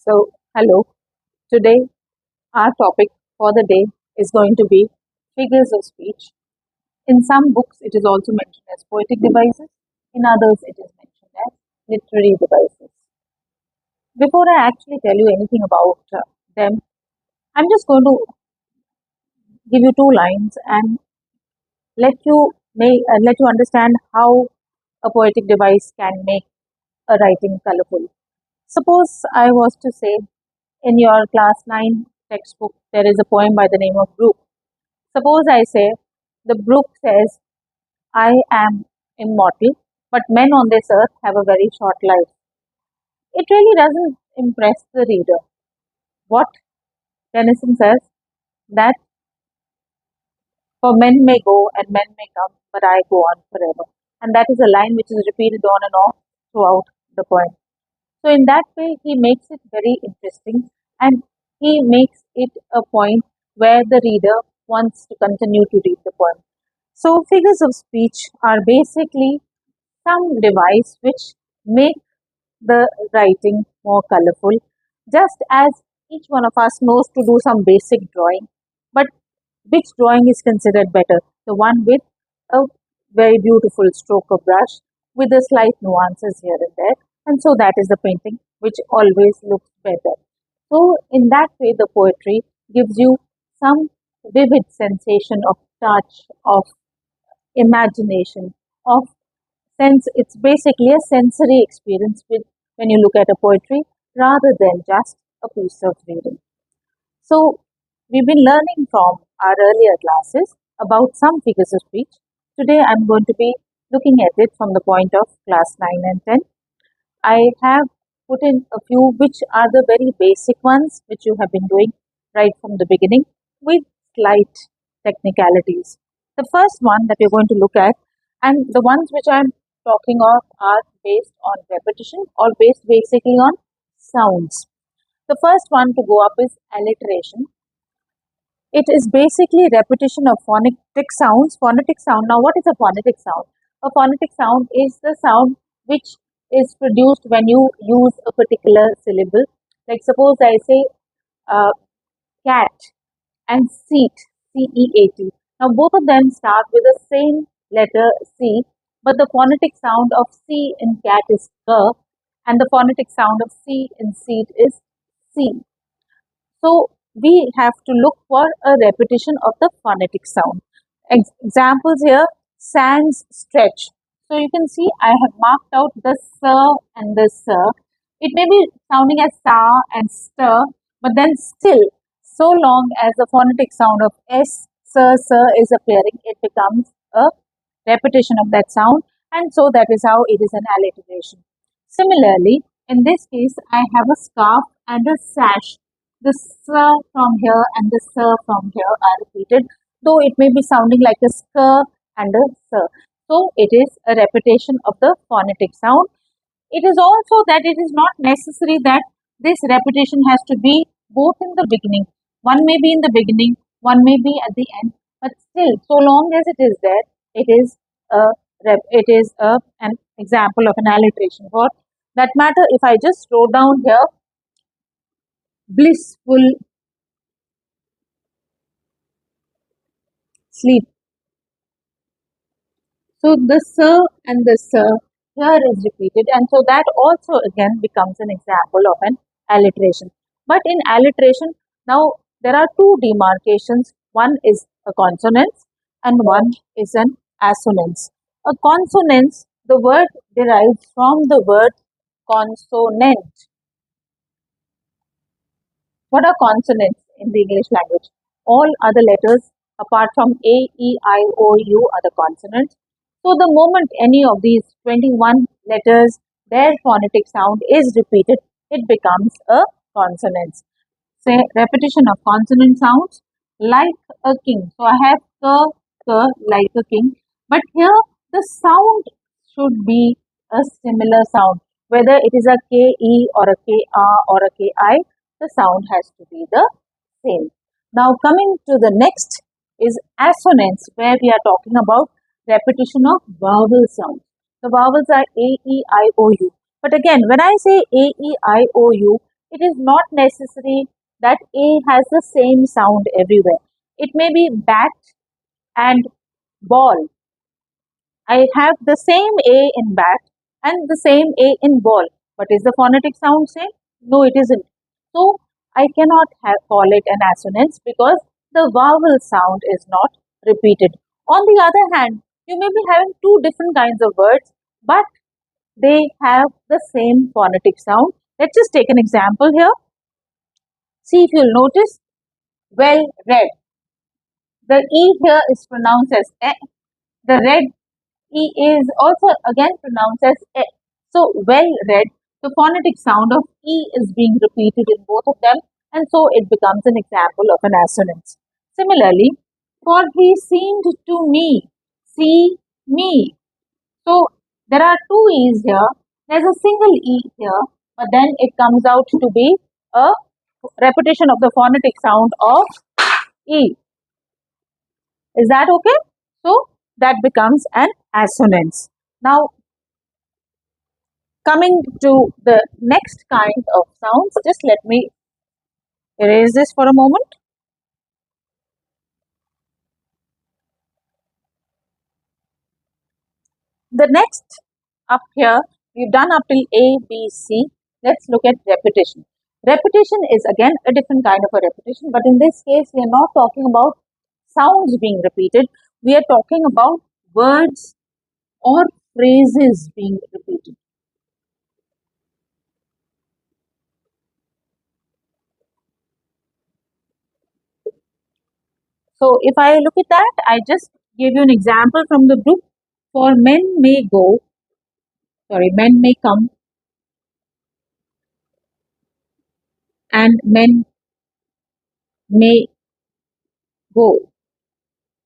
Hello. Today, our topic for the day is going to be figures of speech. In some books, it is also mentioned as poetic devices. In others, it is mentioned as literary devices. Before I actually tell you anything about them, I'm just going to give you two lines and let you understand how a poetic device can make a writing colorful. Suppose I was to say in your class 9 textbook, there is a poem by the name of Brook. Suppose I say, the brook says, I am immortal, but men on this earth have a very short life. It really doesn't impress the reader. What Tennyson says, that for men may go and men may come, but I go on forever. And that is a line which is repeated on and off throughout the poem. So, in that way, he makes it very interesting and he makes it a point where the reader wants to continue to read the poem. So, figures of speech are basically some device which make the writing more colorful, just as each one of us knows to do some basic drawing. But which drawing is considered better? The one with a very beautiful stroke of brush with the slight nuances here and there. And so that is the painting which always looks better. So, in that way, the poetry gives you some vivid sensation of touch, of imagination, of sense. It's basically a sensory experience with when you look at a poetry rather than just a piece of reading. So, we've been learning from our earlier classes about some figures of speech. Today, I'm going to be looking at it from the point of class 9 and 10. I have put in a few which are the very basic ones which you have been doing right from the beginning with slight technicalities. The first one that we're going to look at, and the ones which I'm talking of are based on repetition or based basically on sounds. The first one to go up is alliteration. It is basically repetition of phonetic sounds. Phonetic sound. Now, what is a phonetic sound? A phonetic sound is the sound which is produced when you use a particular syllable. Like suppose I say uh, cat and seat, C-E-A-T. Now, both of them start with the same letter C, but the phonetic sound of C in cat is K, and the phonetic sound of C in seat is C. So, we have to look for a repetition of the phonetic sound. Examples here, sans stretch. So, you can see I have marked out the sir and the sir. It may be sounding as sa and stir, but then still, so long as the phonetic sound of s, sir is appearing, it becomes a repetition of that sound, and so that is how it is an alliteration. Similarly, in this case, I have a scarf and a sash. The sir from here and the sir from here are repeated, though it may be sounding like a skr and a sir. So, it is a repetition of the phonetic sound. It is also that it is not necessary that this repetition has to be both in the beginning. One may be in the beginning, one may be at the end, but still, so long as it is there, it is an example of an alliteration. For that matter, if I just wrote down here, blissful sleep. So the sir and the sir here is repeated, and so that also again becomes an example of an alliteration. But in alliteration, now there are two demarcations. One is a consonance and one is an assonance. A consonance, the word derives from the word consonant. What are consonants in the English language? All other letters apart from A, E, I, O, U are the consonants. So the moment any of these 21 letters, their phonetic sound is repeated, it becomes a consonant. Say repetition of consonant sounds like a king. So I have k, like a king. But here the sound should be a similar sound. Whether it is a ke or a ka or a ki, the sound has to be the same. Now coming to the next is assonance, where we are talking about repetition of vowel sounds. The vowels are A, E, I, O, U. But again, when I say A, E, I, O, U, it is not necessary that A has the same sound everywhere. It may be bat and ball. I have the same A in bat and the same A in ball. But is the phonetic sound same? No, it isn't. So I cannot call it an assonance because the vowel sound is not repeated. On the other hand, you may be having two different kinds of words, but they have the same phonetic sound. Let's just take an example here. See if you'll notice, well read. The E here is pronounced as E. The red E is also again pronounced as E. So, well read, the phonetic sound of E is being repeated in both of them, and so it becomes an example of an assonance. Similarly, for he seemed to me, see me. So, there are two E's here. There's a single E here, but then it comes out to be a repetition of the phonetic sound of E. Is that okay? So, that becomes an assonance. Now, coming to the next kind of sounds, just let me erase this for a moment. The next up here, we've done up till A, B, C. Let's look at repetition. Repetition is again a different kind of a repetition, but in this case, we are not talking about sounds being repeated. We are talking about words or phrases being repeated. So if I look at that, I just gave you an example from the book. For men may go, men may come, and men may go.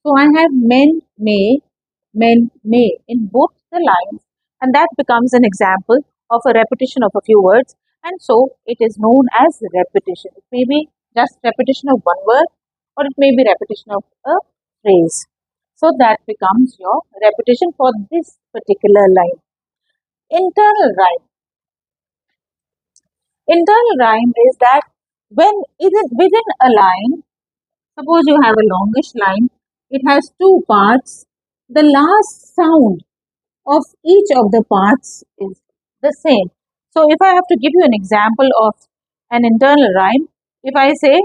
So I have men may in both the lines, and that becomes an example of a repetition of a few words, and so it is known as repetition. It may be just repetition of one word, or it may be repetition of a phrase. So that becomes your repetition for this particular line. Internal rhyme. Internal rhyme is that when within a line, suppose you have a longish line, it has two parts. The last sound of each of the parts is the same. So if I have to give you an example of an internal rhyme, if I say,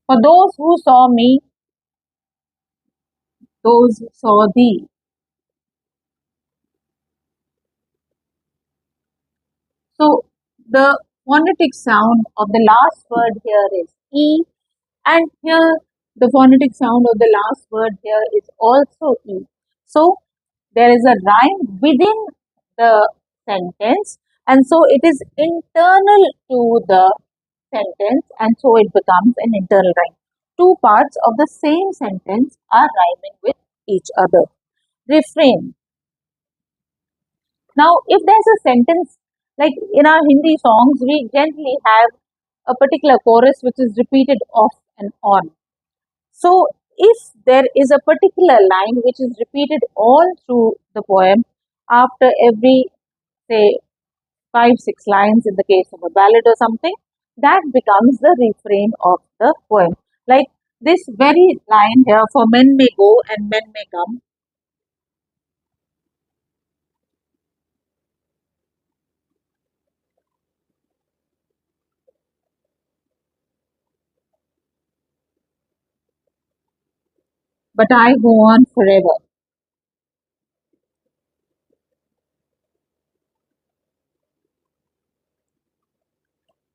for those who saw me, those saw thee. So the phonetic sound of the last word here is E, and here the phonetic sound of the last word here is also E. So there is a rhyme within the sentence, and so it is internal to the sentence, and so it becomes an internal rhyme. Two parts of the same sentence are rhyming with each other. Refrain. Now, if there's a sentence, like in our Hindi songs, we generally have a particular chorus which is repeated off and on. So, if there is a particular line which is repeated all through the poem after every, say, 5, 6 lines in the case of a ballad or something, that becomes the refrain of the poem. Like this very line here, for men may go and men may come. But I go on forever.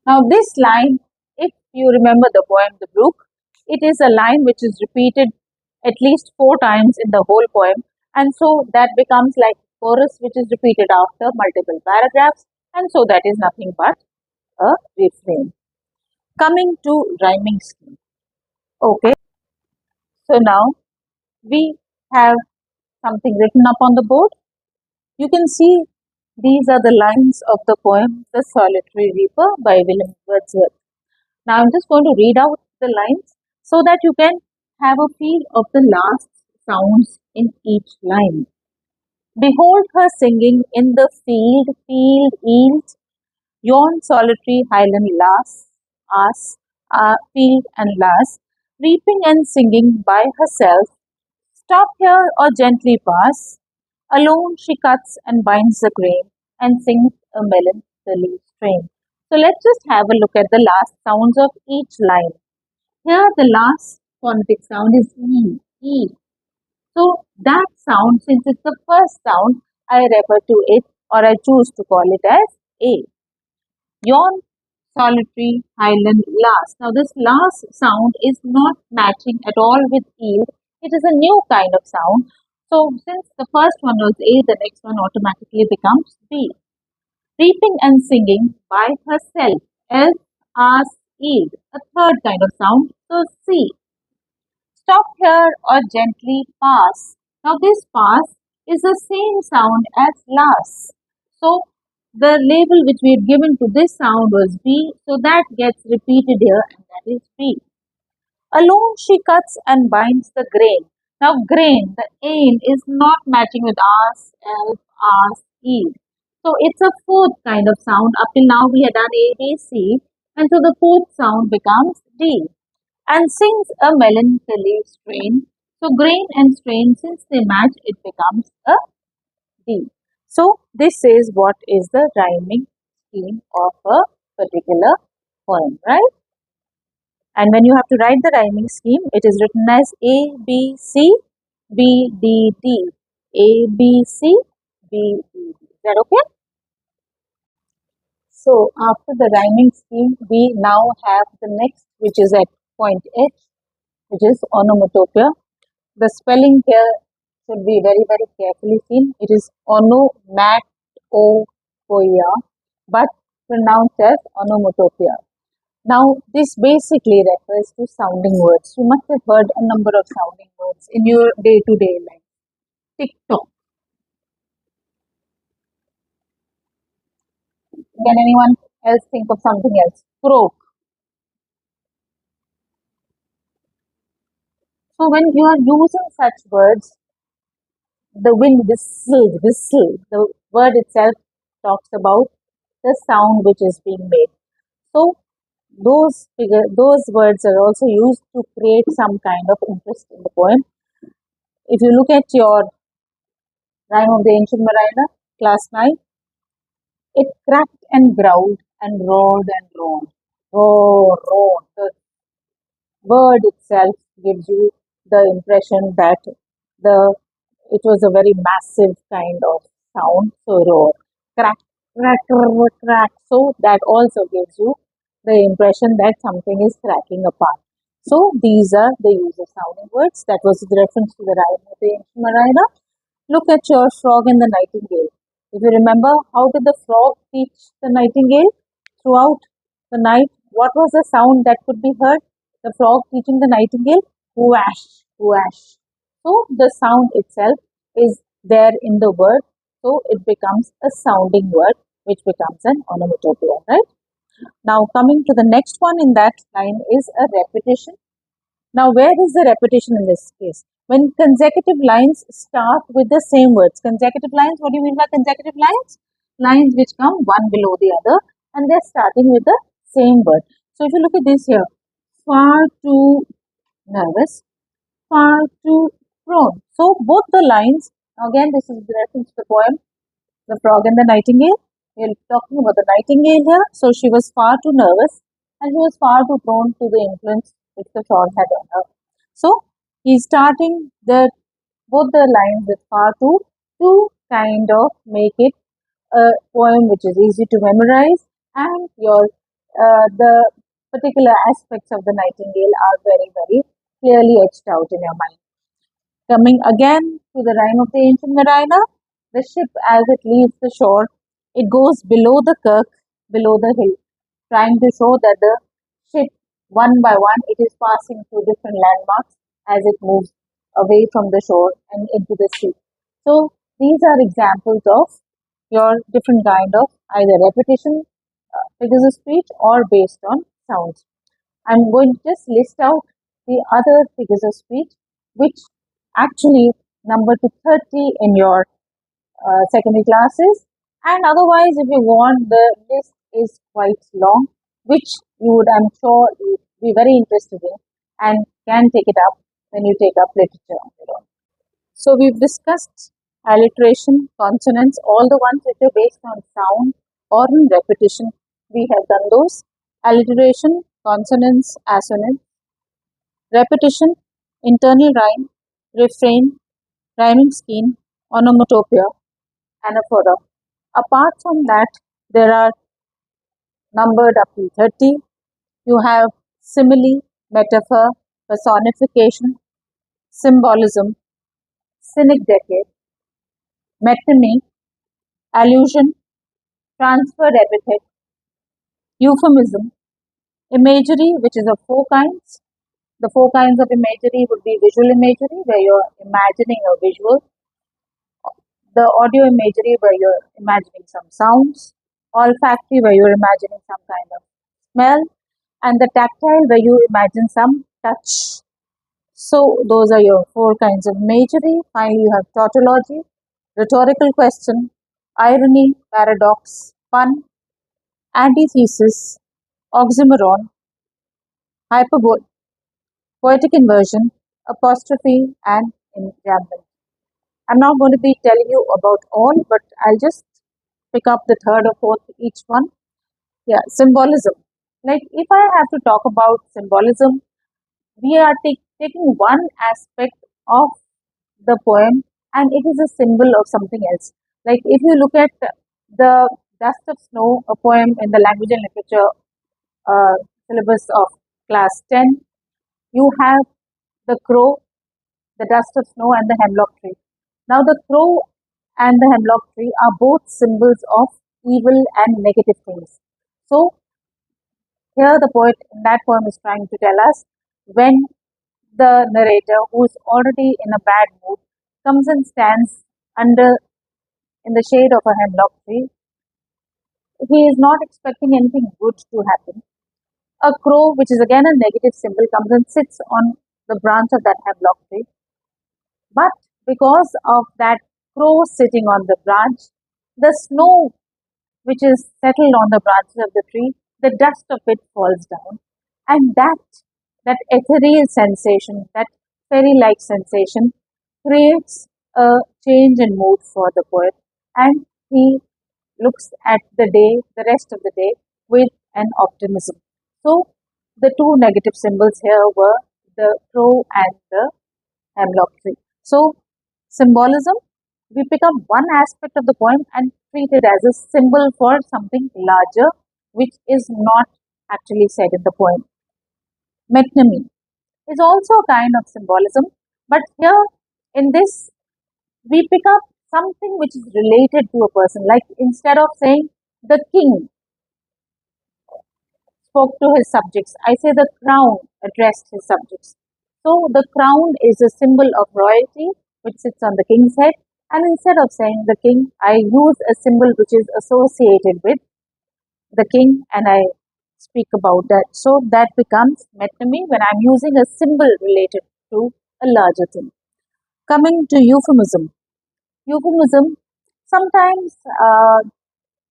Now, this line, if you remember the poem The Brook, it is a line which is repeated at least 4 times in the whole poem, and so that becomes like chorus which is repeated after multiple paragraphs, and so that is nothing but a refrain. Coming to rhyming scheme. Okay, so now we have something written up on the board. You can see these are the lines of the poem The Solitary Reaper by William Wordsworth. Now I'm just going to read out the lines so that you can have a feel of the last sounds in each line. Behold her singing in the field, field, yield, yon solitary highland lass, ass, field and lass, reaping and singing by herself. Stop here or gently pass. Alone she cuts and binds the grain and sings a melancholy strain. So let's just have a look at the last sounds of each line. Here the last phonetic sound is E. E. So that sound, since it's the first sound, I refer to it or I choose to call it as A. Yon solitary highland lass. Now this last sound is not matching at all with eel. It is a new kind of sound. So since the first one was A, the next one automatically becomes B. Reaping and singing by herself. L, as, eel. A third kind of sound. So C. Stop here or gently pass. Now this pass is the same sound as last. So the label which we had given to this sound was B, so that gets repeated here and that is B. Alone she cuts and binds the grain. Now grain, the ain is not matching with as, elf, as, eel. So it's a fourth kind of sound. Up till now we had done A, B, C, and so the fourth sound becomes D and sings a melancholy strain. So grain and strain, since they match, it becomes a D. So this is what is the rhyming scheme of a particular poem, right? And when you have to write the rhyming scheme, it is written as A, B, C, B, D, D. A, B, C, B, D, D. Is that okay? So after the rhyming scheme, we now have the next, which is at point H, which is onomatopoeia. The spelling here should be very, very carefully seen. It is onomatopoeia, but pronounced as onomatopoeia. Now, this basically refers to sounding words. You must have heard a number of sounding words in your day-to-day life. TikTok. Can anyone else think of something else? Croak. So when you are using such words, the wind whistled, whistle. The word itself talks about the sound which is being made. So those words are also used to create some kind of interest in the poem. If you look at your Rhyme of the Ancient Mariner, class 9, it cracked and growled and roared and roared. Roar, roar. The word itself gives you the impression that the it was a very massive kind of sound. So roar, crack, crack, crack, crack. So that also gives you the impression that something is cracking apart. So these are the use of sounding words. That was the reference to the rhyme of the ancient mariner. Look at your frog and the nightingale. If you remember, how did the frog teach the nightingale throughout the night? What was the sound that could be heard? The frog teaching the nightingale? Whoosh, whoosh. So the sound itself is there in the word. So it becomes a sounding word, which becomes an onomatopoeia, right? Now coming to the next one in that line is a repetition. Now where is the repetition in this case? When consecutive lines start with the same words. Consecutive lines, what do you mean by consecutive lines? Lines which come one below the other and they're starting with the same word. So if you look at this here, far too nervous, far too prone. So both the lines, again this is the reference to the poem, The Frog and the Nightingale. We're talking about the nightingale here. So she was far too nervous and she was far too prone to the influence which the frog had on her. So he's starting both the lines with far too to kind of make it a poem which is easy to memorize and the particular aspects of the nightingale are very, very clearly etched out in your mind. Coming again to the rhyme of the ancient mariner, the ship as it leaves the shore, it goes below the kirk, below the hill, trying to show that the ship, one by one, it is passing through different landmarks as it moves away from the shore and into the sea. So these are examples of your different kind of either repetition, figures of speech, or based on sounds. I'm going to just list out the other figures of speech which actually number to 30 in your secondary classes. And otherwise, if you want, the list is quite long, which you would, I'm sure, you would be very interested in and can take it up when you take up literature on your own. So we've discussed alliteration, consonants, all the ones which are based on sound or in repetition. We have done those. Alliteration, consonants, assonance, repetition, internal rhyme, refrain, rhyming scheme, onomatopoeia, anaphora. Apart from that, there are numbered up to 30. You have simile, metaphor, personification, symbolism, synecdoche, metonymy, allusion, transferred epithet, euphemism, imagery, which is of four kinds. The four kinds of imagery would be visual imagery, where you're imagining a visual, the audio imagery, where you're imagining some sounds, olfactory, where you're imagining some kind of smell, and the tactile, where you imagine some touch. So, those are your four kinds of imagery. Finally, you have tautology, rhetorical question, irony, paradox, pun, antithesis, oxymoron, hyperbole, poetic inversion, apostrophe, and enjambment. I'm not going to be telling you about all, but I'll just pick up the third or fourth each one. Yeah, symbolism. Like if I have to talk about symbolism, we are taking one aspect of the poem and it is a symbol of something else. Like if you look at the Dust of Snow, a poem in the language and literature syllabus of class 10, you have the crow, the dust of snow, and the hemlock tree. Now, the crow and the hemlock tree are both symbols of evil and negative things. So, here the poet in that poem is trying to tell us when the narrator, who is already in a bad mood, comes and stands under in the shade of a hemlock tree, he is not expecting anything good to happen. A crow, which is again a negative symbol, comes and sits on the branch of that hemlock tree. But because of that crow sitting on the branch, the snow which is settled on the branches of the tree, the dust of it falls down. And that ethereal sensation, that fairy-like sensation, creates a change in mood for the poet. And he looks at the day, the rest of the day, with an optimism. So, the two negative symbols here were the crow and the hemlock tree. So, symbolism, we pick up one aspect of the poem and treat it as a symbol for something larger, which is not actually said in the poem. Metonymy is also a kind of symbolism, but here in this, we pick up something which is related to a person. Like instead of saying the king spoke to his subjects, I say the crown addressed his subjects. So the crown is a symbol of royalty which sits on the king's head. And instead of saying the king, I use a symbol which is associated with the king and I speak about that. So that becomes metonymy when I'm using a symbol related to a larger thing. Coming to euphemism. Euphemism, sometimes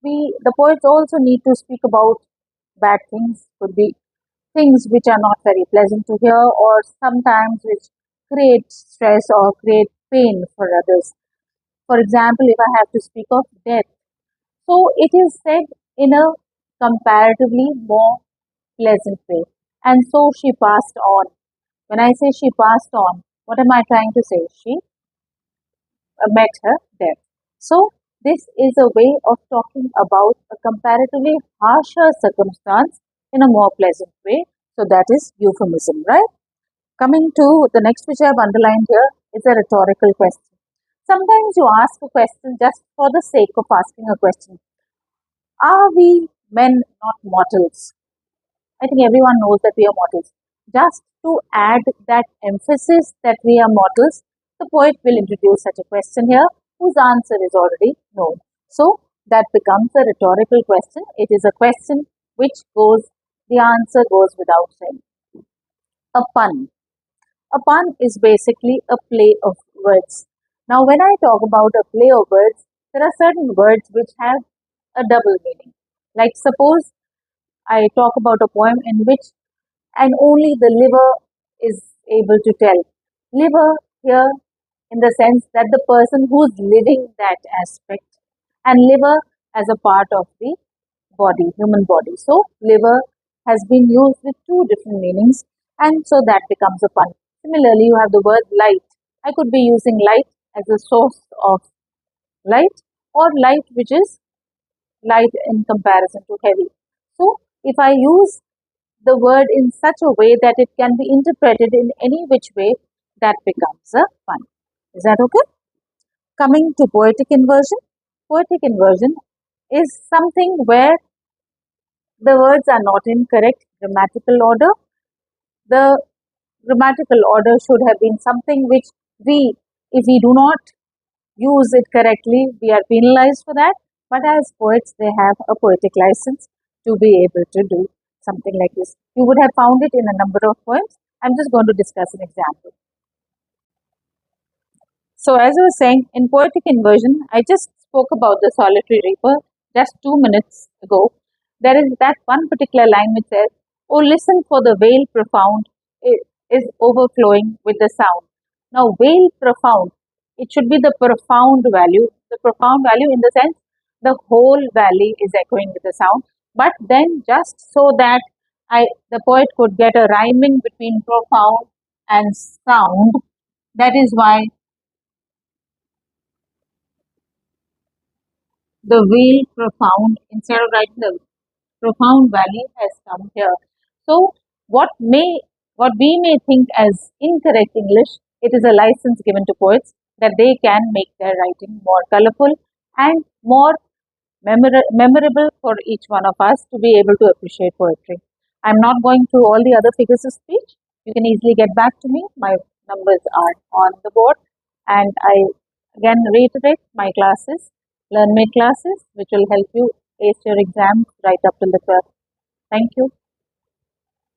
the poets also need to speak about bad things, could be things which are not very pleasant to hear or sometimes which create stress or create pain for others. For example, if I have to speak of death, so it is said in a comparatively more pleasant way. And so she passed on. When I say she passed on, what am I trying to say? She met her death. So this is a way of talking about a comparatively harsher circumstance in a more pleasant way. So that is euphemism, right? Coming to the next which I have underlined here is a rhetorical question. Sometimes you ask a question just for the sake of asking a question. Are we men not mortals? I think everyone knows that we are mortals. Just to add that emphasis that we are mortals, the poet will introduce such a question here whose answer is already known. So that becomes a rhetorical question. It is a question which the answer goes without saying. A pun. A pun is basically a play of words. Now, when I talk about a play of words, there are certain words which have a double meaning. Like, suppose I talk about a poem in which and only the liver is able to tell. Liver here in the sense that the person who's living that aspect, and liver as a part of the body, human body. So liver has been used with two different meanings, and so that becomes a pun. Similarly, you have the word light. I could be using light as a source of light, or light which is light in comparison to heavy. So if I use the word in such a way that it can be interpreted in any which way, that becomes a pun. Is that okay? Coming to poetic inversion. Poetic inversion is something where the words are not in correct grammatical order. The grammatical order should have been something which if we do not use it correctly, we are penalized for that. But as poets, they have a poetic license to be able to do something like this. You would have found it in a number of poems. I'm just going to discuss an example. So, as I was saying, in poetic inversion, I just spoke about the solitary reaper just 2 minutes ago. There is that one particular line which says, "Oh, listen for the vale profound is overflowing with the sound." Now, vale profound, it should be the profound value. The profound value in the sense the whole valley is echoing with the sound. But then, just so that the poet could get a rhyming between profound and sound, that is why the veil profound, instead of writing the profound valley, has come here. So what we may think as incorrect English, it is a license given to poets that they can make their writing more colorful and more memorable for each one of us to be able to appreciate poetry. I'm not going through all the other figures of speech. You can easily get back to me. My numbers are on the board. And I again reiterate my classes, LearnMate classes, which will help you ace your exams right up till the 12th. Thank you.